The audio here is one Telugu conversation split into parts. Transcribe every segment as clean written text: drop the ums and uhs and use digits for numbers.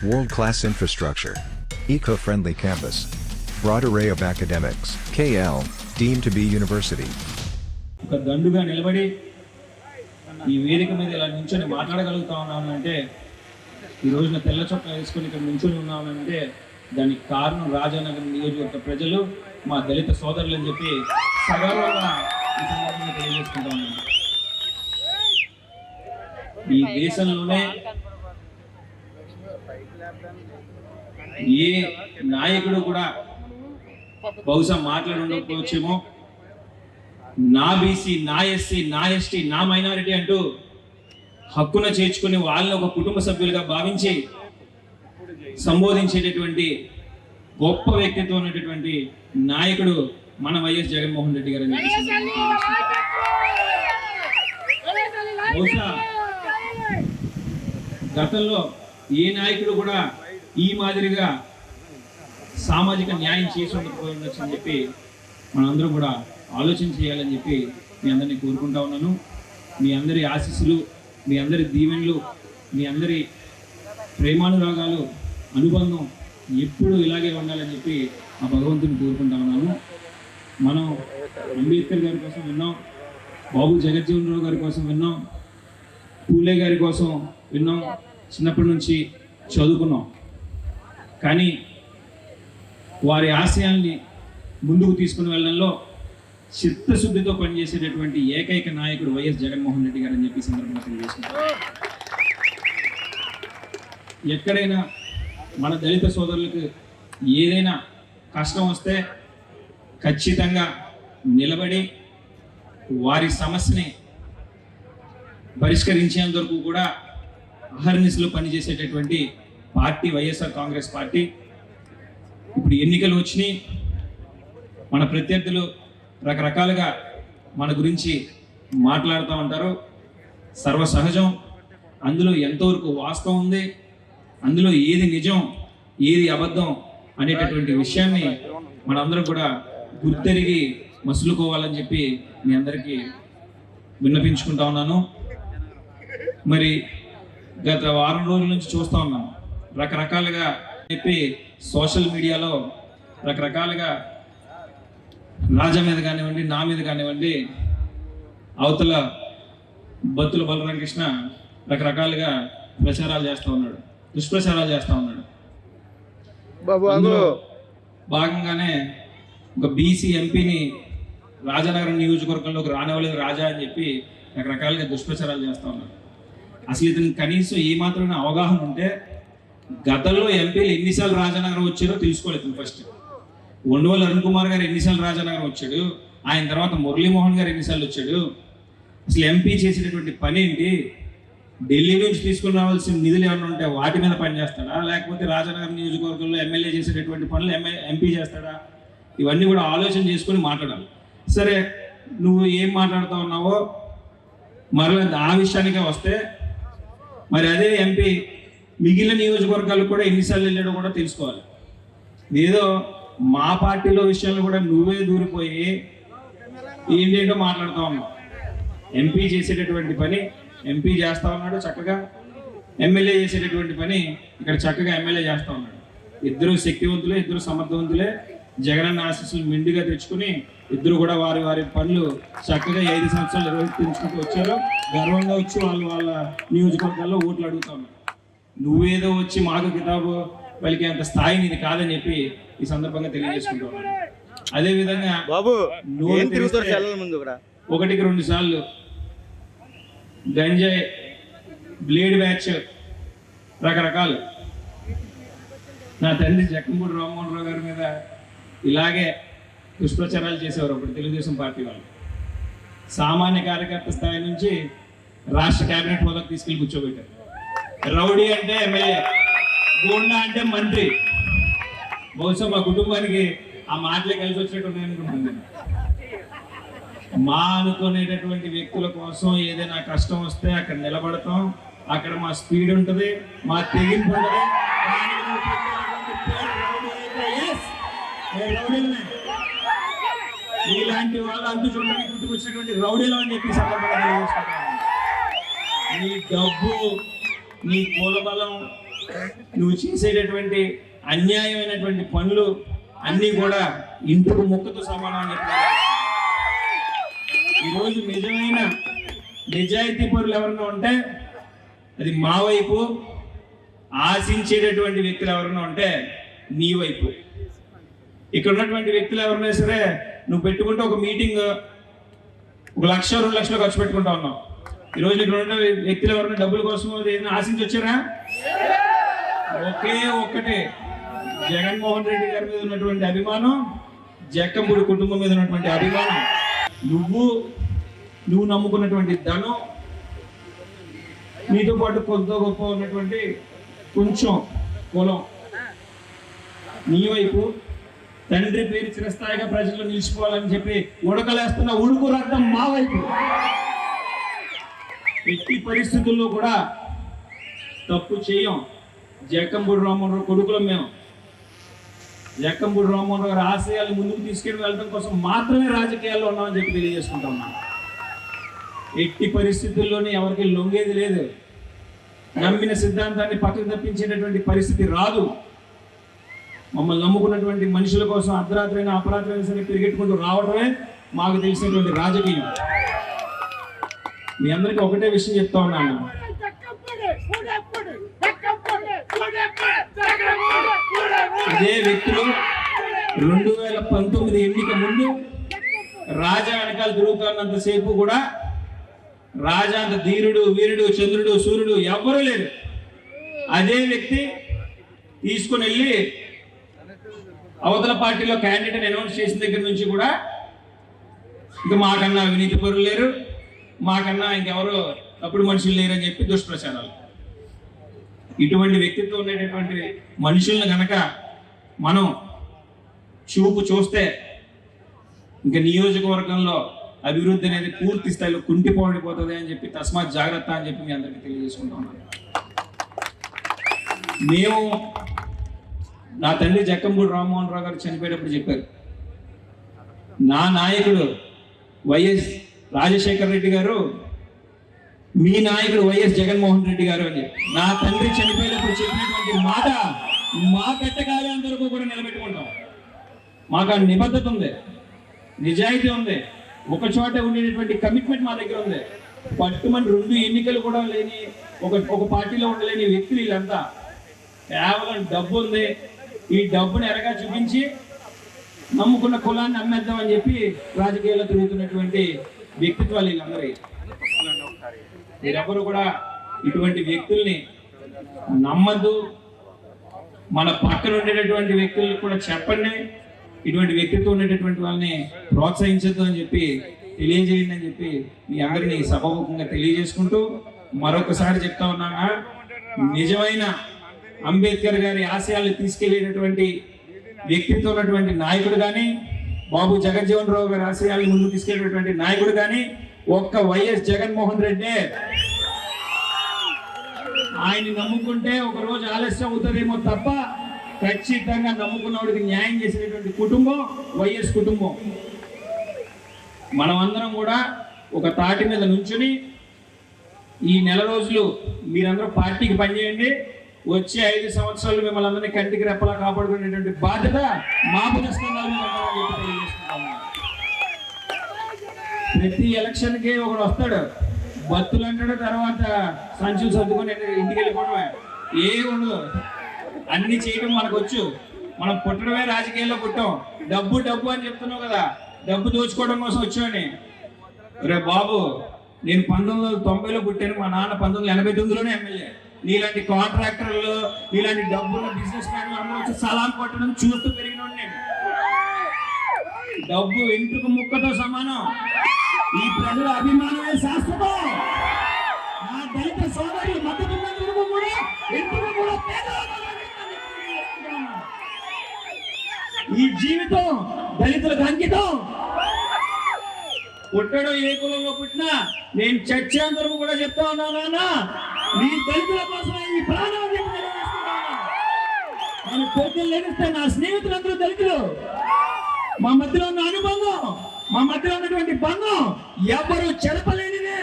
World-class infrastructure. Eco-friendly campus. Broad array of academics. KL, deemed to be university. ఒక దండుగా నిలబడి ఈ వేదిక మీద ఇలా నించొని మాట్లాడగలుగుతా ఉన్నాను అంటే, ఈ రోజున తెల్ల చొక్కా వేసుకొని ఇక్కడ నించొని ఉన్నానంటే దానికి కారణం రాజానగరం నియోజకవర్గ ప్రజలు, మా దళిత సోదరులు అని చెప్పి సగర్వంగా ఈ సందర్భంగా తెలియజేసుకుంటా ఉన్నాను. ఈ దేశంలోనే ఏ నాయకుడు కూడా బహుశా మాట్లాడి ఉండకపోవచ్చేమో, నా బీసీ, నా ఎస్సీ, నా ఎస్టీ, నా మైనారిటీ అంటూ హక్కున చేర్చుకుని వాళ్ళని ఒక కుటుంబ సభ్యులుగా భావించి సంబోధించేటటువంటి గొప్ప వ్యక్తిత్వం ఉన్నటువంటి నాయకుడు మన వైఎస్ జగన్మోహన్ రెడ్డి గారు. బహుశా గతంలో ఏ నాయకుడు కూడా ఈ మాదిరిగా సామాజిక న్యాయం చేసి ఉండకపోవచ్చు అని చెప్పి మనందరం కూడా ఆలోచన చేయాలని చెప్పి మీ అందరినీ కోరుకుంటా ఉన్నాను. మీ అందరి ఆశీస్సులు, మీ అందరి దీవెనలు, మీ అందరి ప్రేమానురాగాలు, అనుబంధం ఎప్పుడు ఇలాగే ఉండాలని చెప్పి ఆ భగవంతుని కోరుకుంటా ఉన్నాను. మనం అంబేద్కర్ గారి కోసం విన్నాం, బాబు జగజ్జీవన్ రావు గారి కోసం విన్నాం, పూలే గారి కోసం విన్నాం, చిన్నప్పటి నుంచి చదువుకున్నాం. కానీ వారి ఆశయాల్ని ముందుకు తీసుకుని వెళ్ళడంలో చిత్తశుద్ధితో పనిచేసేటటువంటి ఏకైక నాయకుడు వైఎస్ జగన్మోహన్ రెడ్డి గారు అని చెప్పి సందర్భంగా తెలియజేస్తున్నారు. ఎక్కడైనా మన దళిత సోదరులకు ఏదైనా కష్టం వస్తే ఖచ్చితంగా నిలబడి వారి సమస్యని పరిష్కరించేంత వరకు కూడా అహర్నిశలు పనిచేసేటటువంటి పార్టీ వైఎస్ఆర్ కాంగ్రెస్ పార్టీ. ఇప్పుడు ఎన్నికలు వచ్చినాయి, మన ప్రత్యర్థులు రకరకాలుగా మన గురించి మాట్లాడుతూ ఉంటారు, సర్వసహజం. అందులో ఎంతవరకు వాస్తవం ఉంది, అందులో ఏది నిజం ఏది అబద్ధం అనేటటువంటి విషయాన్ని మనందరం కూడా గుర్తెరిగి మసులుకోవాలని చెప్పి మీ అందరికీ విన్నపించుకుంటా ఉన్నాను. మరి గత వారం రోజుల నుంచి చూస్తూ ఉన్నాం, రకరకాలుగా చెప్పి సోషల్ మీడియాలో రకరకాలుగా రాజా మీద కానివ్వండి, నా మీద కానివ్వండి, అవతల బత్తుల బలరామకృష్ణ రకరకాలుగా ప్రచారాలు చేస్తూ ఉన్నాడు, దుష్ప్రచారాలు చేస్తూ ఉన్నాడు. అందులో భాగంగానే ఒక బీసీ ఎంపీని రాజానగరం నియోజకవర్గంలోకి రానివ్వలేదు రాజా అని చెప్పి రకరకాలుగా దుష్ప్రచారాలు చేస్తూ ఉన్నారు. అసలు ఇతనికి కనీసం ఏమాత్రమైన అవగాహన ఉంటే గతంలో ఎంపీలు ఎన్నిసార్లు రాజానగరం వచ్చారో తెలుసుకోలేదు. ఫస్ట్ ఉండవల్లి అరుణ్ కుమార్ గారు ఎన్నిసార్లు రాజానగరం వచ్చాడు, ఆయన తర్వాత మురళీమోహన్ గారు ఎన్నిసార్లు వచ్చాడు, అసలు ఎంపీ చేసేటటువంటి పని ఏంటి, ఢిల్లీ నుంచి తీసుకుని రావాల్సిన నిధులు ఏమైనా ఉంటే వాటి మీద పనిచేస్తాడా, లేకపోతే రాజానగరం నియోజకవర్గంలో ఎమ్మెల్యే చేసేటటువంటి పనులు ఎంపీ చేస్తాడా, ఇవన్నీ కూడా ఆలోచన చేసుకొని మాట్లాడాలి. సరే, నువ్వు ఏం మాట్లాడుతూ ఉన్నావో మరలా ఆ విషయానికే వస్తే, మరి అదే ఎంపీ మిగిలిన నియోజకవర్గాలు కూడా ఎన్నిసార్లు వెళ్ళాడో కూడా తెలుసుకోవాలి. ఏదో మా పార్టీలో విషయాలు కూడా నువ్వే దూరిపోయి ఏంటేంటో మాట్లాడుతూ ఉన్నావు. ఎంపీ చేసేటటువంటి పని ఎంపీ చేస్తూ ఉన్నాడు చక్కగా, ఎమ్మెల్యే చేసేటటువంటి పని ఇక్కడ చక్కగా ఎమ్మెల్యే చేస్తూ ఉన్నాడు. ఇద్దరు శక్తివంతులే, ఇద్దరు సమర్థవంతులే, జగనన్న ఆశీస్సులు మెండుగా తెచ్చుకుని ఇద్దరు కూడా వారి వారి పనులు చక్కగా 5 సంవత్సరాలు నిర్వహించుకుంటూ వచ్చారు. గర్వంగా వచ్చి వాళ్ళ నియోజకవర్గాల్లో ఓట్లు అడుగుతా ఉన్నారు. నువ్వేదో వచ్చి మాకు కితాబు వాళ్ళకి అంత స్థాయి నీది కాదని చెప్పి ఈ సందర్భంగా తెలియజేసుకుంటూ ఉన్నాను. అదేవిధంగా ఒకటికి 2 సార్లు గంజాయి, బ్లేడ్ బ్యాచ్, రకరకాలు నా తండ్రి జక్కంపూడి రామ్మోహన్ రావు గారి మీద ఇలాగే దుష్ప్రచారాలు చేసేవారు అప్పుడు తెలుగుదేశం పార్టీ వాళ్ళు. సామాన్య కార్యకర్త స్థాయి నుంచి రాష్ట్ర కేబినెట్ హోదాకు తీసుకెళ్లి కూర్చోబెట్టారు. రౌడీ అంటే ఎమ్మెల్యే, గోండా అంటే మంత్రి. బహుశా మా కుటుంబానికి ఆ మాటలే కలిసి వచ్చినట్టు ఉన్నాయనుకుంటుంది. మా అనుకునేటటువంటి వ్యక్తుల కోసం ఏదైనా కష్టం వస్తే అక్కడ నిలబడతాం, అక్కడ మా స్పీడ్ ఉంటుంది, మా తెగింపు ఉంటుంది. ఇలాంటి వాళ్ళు అంతు చూడడానికి గుర్తుకొచ్చినటువంటి రౌడీలో అని చెప్పి సందర్భంగా తెలియజేసుకుంటాను. నీ డబ్బు, నీ కుల బలం, నువ్వు చేసేటటువంటి అన్యాయమైనటువంటి పనులు అన్నీ కూడా ఇంటికి ముక్కతో సమానం అని చెప్పారు. ఈరోజు నిజమైన నిజాయితీ పరులు ఎవరన్నా ఉంటే అది మా వైపు, ఆశించేటటువంటి వ్యక్తులు ఎవరన్నా ఉంటే నీ వైపు. ఇక్కడ ఉన్నటువంటి వ్యక్తులు ఎవరైనా సరే నువ్వు పెట్టుకుంటే ఒక మీటింగ్ 1 లక్ష 2 లక్షలు ఖర్చు పెట్టుకుంటా ఉన్నావు. ఈరోజు ఇక్కడ ఉన్న వ్యక్తులు ఎవరైనా డబ్బుల కోసం ఏదైనా ఆశించి వచ్చారా? ఒకే ఒక్కటే, జగన్మోహన్ రెడ్డి గారి మీద ఉన్నటువంటి అభిమానం, జక్కంపూడి కుటుంబం మీద ఉన్నటువంటి అభిమానం, నువ్వు నమ్ముకున్నటువంటి ధనం, నీతో పాటు కొద్ది గొప్ప ఉన్నటువంటి కొంచెం కులం నీ వైపు, తండ్రి పేరు చిరస్థాయిగా ప్రజల్లో నిలిచిపోవాలని చెప్పి ఉడకలేస్తున్న ఉడుకు రక్తం మా వైపు. ఎట్టి పరిస్థితుల్లో కూడా తప్పు చేయం. జక్కంపూడి రామ్మోహన్ రావు కొడుకులం మేము. జక్కంపూడి రామ్మోహన్ రావు గారి ఆశయాలు ముందుకు తీసుకెళ్ళి వెళ్ళడం కోసం మాత్రమే రాజకీయాల్లో ఉన్నామని చెప్పి తెలియజేసుకుంటాం. ఎట్టి పరిస్థితుల్లోనే ఎవరికి లొంగేది లేదు. నమ్మిన సిద్ధాంతాన్ని పక్కకు తప్పించేటటువంటి పరిస్థితి రాదు. మమ్మల్ని నమ్ముకున్నటువంటి మనుషుల కోసం అర్ధరాత్రైనా అపరాత్రైనా సరే తిరిగెట్టుకుంటూ రావడమే మాకు తెలిసినటువంటి రాజకీయం. మీ అందరికీ ఒకటే విషయం చెప్తా ఉన్నాను. ఇదే వ్యక్తులు 2019 ఎన్నిక ముందు రాజా వెనకాల తిరుగుతున్నంతసేపు కూడా రాజా అంత ధీరుడు, వీరుడు, చంద్రుడు, సూర్యుడు ఎవ్వరూ లేరు. అదే వ్యక్తి తీసుకుని వెళ్ళి అవతల పార్టీలో క్యాండిడేట్ అనౌన్స్ చేసిన దగ్గర నుంచి కూడా ఇంకా మాకన్నా అవినీతి పరులు లేరు, మాకన్నా ఇంకెవరు తప్పుడు మనుషులు లేరు అని చెప్పి దుష్ప్రచారాలు. ఇటువంటి వ్యక్తిత్వం ఉండేటటువంటి మనుషులను గనక మనం చూపు చూస్తే ఇంకా నియోజకవర్గంలో అభివృద్ధి అనేది పూర్తి స్థాయిలో కుంటిపోడిపోతుంది అని చెప్పి తస్మాత్ జాగ్రత్త అని చెప్పి మీ అందరికీ తెలియజేసుకుంటాం. మేము, నా తండ్రి జక్కంపూడి రామ్మోహన్ రావు గారు చనిపోయేటప్పుడు చెప్పారు, నా నాయకుడు వైఎస్ రాజశేఖర రెడ్డి గారు, మీ నాయకుడు వైఎస్ జగన్మోహన్ రెడ్డి గారు అని. నా తండ్రి చనిపోయేటప్పుడు చెప్పినటువంటి మాట మా పెట్టకాలం వరకు కూడా నిలబెట్టుకుంటాం. మాకు ఆ నిబద్ధత ఉంది, నిజాయితీ ఉంది, ఒక చోట ఉండేటటువంటి కమిట్మెంట్ మా దగ్గర ఉంది. పట్టుమని 2 ఎన్నికలు కూడా లేని ఒక పార్టీలో ఉండలేని వ్యక్తులు వీళ్ళంతా. కేవలం డబ్బు ఉంది, ఈ డబ్బుని ఎరగా చూపించి నమ్ముకున్న కులాన్ని అమ్మేద్దామని చెప్పి రాజకీయాల్లో తిరుగుతున్నటువంటి వ్యక్తిత్వాలు వీళ్ళందరూ. మీరెవరు కూడా ఇటువంటి వ్యక్తుల్ని నమ్మద్దు. మన పక్కన ఉండేటటువంటి వ్యక్తులకు కూడా చెప్పండి, ఇటువంటి వ్యక్తిత్వం ఉండేటటువంటి వాళ్ళని ప్రోత్సహించద్దు అని చెప్పి తెలియజేయండి అని చెప్పి మీ అందరినీ సభాముఖంగా తెలియజేసుకుంటూ మరొకసారి చెప్తా ఉన్నానా, నిజమైన అంబేద్కర్ గారి ఆశయాలను తీసుకెళ్లేటటువంటి వ్యక్తిత్వం ఉన్నటువంటి నాయకుడు కానీ, బాబు జగజ్జీవన్ రావు గారి ఆశయాలను ముందుకు తీసుకెళ్లేటటువంటి నాయకుడు కానీ ఒక్క వైఎస్ జగన్మోహన్ రెడ్డి. ఆయన్ని నమ్ముకుంటే ఒక రోజు ఆలస్యం అవుతుందేమో తప్ప ఖచ్చితంగా నమ్ముకున్నవాడికి న్యాయం చేసేటటువంటి కుటుంబం వైఎస్ కుటుంబం. మనమందరం కూడా ఒక తాటి మీద నుంచుని ఈ నెల రోజులు మీరందరూ పార్టీకి పనిచేయండి. వచ్చే 5 సంవత్సరాలు మిమ్మల్ని అందరినీ కంటికి రెప్పలా కాపాడుకునేటువంటి బాధ్యత మా పునస్కంధాలు తెలియజేసుకుంటాము. ప్రతి ఎలక్షన్కి ఒకడు వస్తాడు, బత్తులు అంటాడు, తర్వాత సంచులు సర్దుకొని ఇంటికి వెళ్ళిపోవడమే. ఏ ఉండదు, అన్ని చేయడం మనకు వచ్చు. మనం పుట్టడమే రాజకీయాల్లో పుట్టాం. డబ్బు డబ్బు అని చెప్తున్నావు కదా, డబ్బు దోచుకోవడం కోసం వచ్చామని. రే బాబు, నేను 1990లో పుట్టాను, మా నాన్న 1989లోనే ఎమ్మెల్యే. నీలాంటి కాంట్రాక్టర్లు, నీలాంటి డబ్బున్న బిజినెస్ మ్యాన్లు అందరూ వచ్చి సలాం కొట్టడం చూస్తూ పెరిగినోడు నేను. డబ్బు వెంట్రుక ముక్కతో సమానం. ఈ ప్రజల అభిమానమే శాశ్వతం. నా దళిత సోదరులు మద్దతున్నందుకు కూడా వెంట్రుక కూడా ఈ జీవితం దళితులకు అంకితం. పుట్టడం ఏ కులంలో పుట్టినా నేను చచ్చేంత వరకు కూడా చెప్తా ఉన్నాను, నాన్న మీ దళితుల కోసం ఈ ప్రాణాన్ని నేను పొద్దులు లెగిస్తే నా స్నేహితులందరూ దళితులు. మా మధ్యలో ఉన్న అనుబంధం, మా మధ్యలో ఉన్నటువంటి బంధం ఎవరు చెరపలేనిది.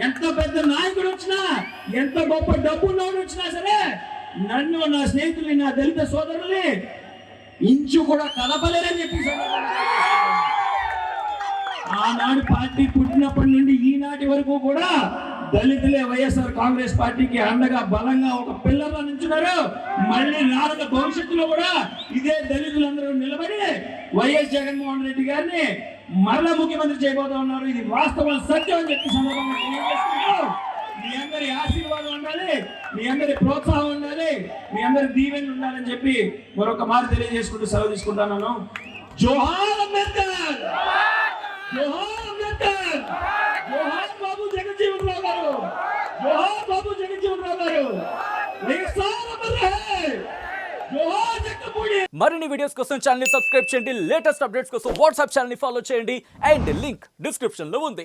ఎంత పెద్ద నాయకుడు వచ్చినా, ఎంత గొప్ప డబ్బు ఉన్నవాడు వచ్చినా సరే నన్ను, నా స్నేహితుల్ని, నా దళిత సోదరుల్ని ఇంచు కూడా కలపలేరని చెప్పి ఆనాడు పార్టీ పుట్టినప్పటి నుండి ఈనాటి వరకు కూడా దళితులే వైఎస్ఆర్ కాంగ్రెస్ పార్టీకి అండగా బలంగా ఒక పిల్లర్లో నిల్చున్నారు. మళ్ళీ రానున్న భవిష్యత్తులో కూడా ఇదే దళితులందరూ నిలబడి వైఎస్ జగన్మోహన్ రెడ్డి గారిని మరలా ముఖ్యమంత్రి చేయబోతా ఉన్నారు. ఇది వాస్తవం, సత్యం అని చెప్పి సందర్భంగా తెలియజేస్తున్నాను. మీ అందరి ఆశీర్వాదం ఉండాలి, మీ అందరి ప్రోత్సాహం ఉండాలి, మీ అందరి దీవెనలు ఉండాలని చెప్పి మరొక మాట తెలియజేసుకుంటూ సెలవు తీసుకుంటాను. జోహార్ అంబేద్కర్, జోహార్ అంబేద్కర్, జోహార్ బాబు జగజ్జీవన్ రావు గారు, జోహార్ బాబు జగజ్జీవన్ రావు గారు, వైఎస్ఆర్ అమర్ రహే, జోహార్ జగపూడి. మరిన్ని వీడియోస్ కోసం ఛానల్ ని సబ్స్క్రైబ్ చేయండి. లేటెస్ట్ అప్డేట్స్ కోసం వాట్సాప్ ఛానల్ ని ఫాలో చేయండి. అండ్ లింక్ డిస్క్రిప్షన్ లో ఉంది.